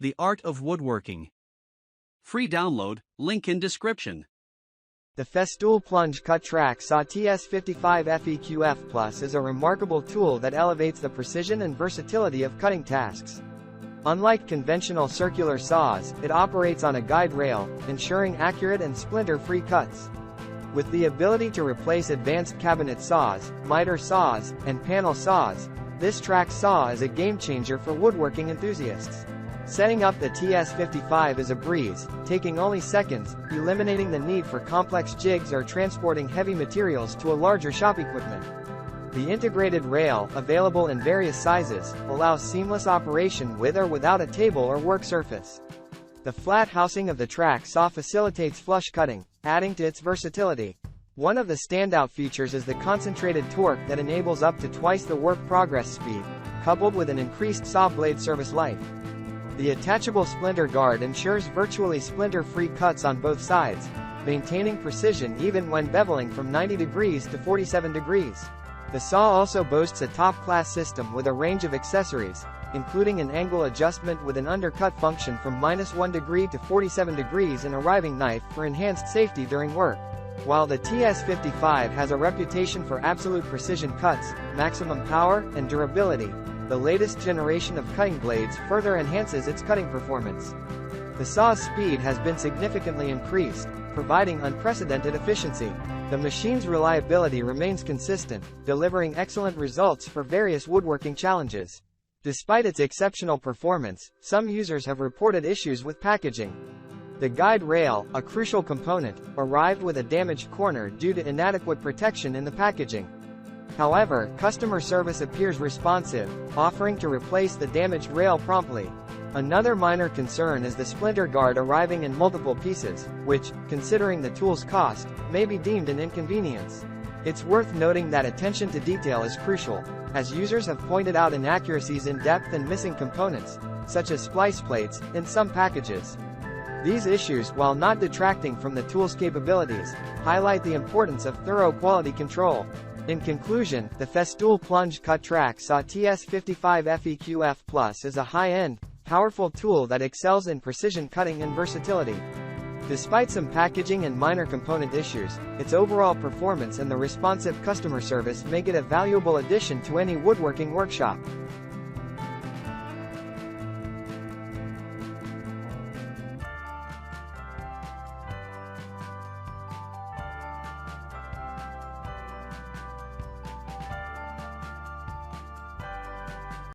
The Art of Woodworking. Free download, link in description. The Festool Plunge Cut Track Saw TS55 FEQ-F Plus is a remarkable tool that elevates the precision and versatility of cutting tasks. Unlike conventional circular saws, it operates on a guide rail, ensuring accurate and splinter-free cuts. With the ability to replace advanced cabinet saws, miter saws, and panel saws, this track saw is a game-changer for woodworking enthusiasts. Setting up the TS55 is a breeze, taking only seconds, eliminating the need for complex jigs or transporting heavy materials to a larger shop equipment. The integrated rail, available in various sizes, allows seamless operation with or without a table or work surface. The flat housing of the track saw facilitates flush cutting, adding to its versatility. One of the standout features is the concentrated torque that enables up to twice the work progress speed, coupled with an increased saw blade service life. The attachable splinter guard ensures virtually splinter-free cuts on both sides, maintaining precision even when beveling from 90 degrees to 47 degrees. The saw also boasts a top-class system with a range of accessories, including an angle adjustment with an undercut function from -1 degree to 47 degrees and a riving knife for enhanced safety during work. While the TS55 has a reputation for absolute precision cuts, maximum power, and durability, the latest generation of cutting blades further enhances its cutting performance. The saw's speed has been significantly increased, providing unprecedented efficiency. The machine's reliability remains consistent, delivering excellent results for various woodworking challenges. Despite its exceptional performance, some users have reported issues with packaging. The guide rail, a crucial component, arrived with a damaged corner due to inadequate protection in the packaging. However, customer service appears responsive, offering to replace the damaged rail promptly. Another minor concern is the splinter guard arriving in multiple pieces, which, considering the tool's cost, may be deemed an inconvenience. It's worth noting that attention to detail is crucial, as users have pointed out inaccuracies in depth and missing components, such as splice plates, in some packages. These issues, while not detracting from the tool's capabilities, highlight the importance of thorough quality control. In conclusion, the Festool Plunge Cut Track Saw TS55 FEQ-F Plus is a high-end, powerful tool that excels in precision cutting and versatility. Despite some packaging and minor component issues, its overall performance and the responsive customer service make it a valuable addition to any woodworking workshop.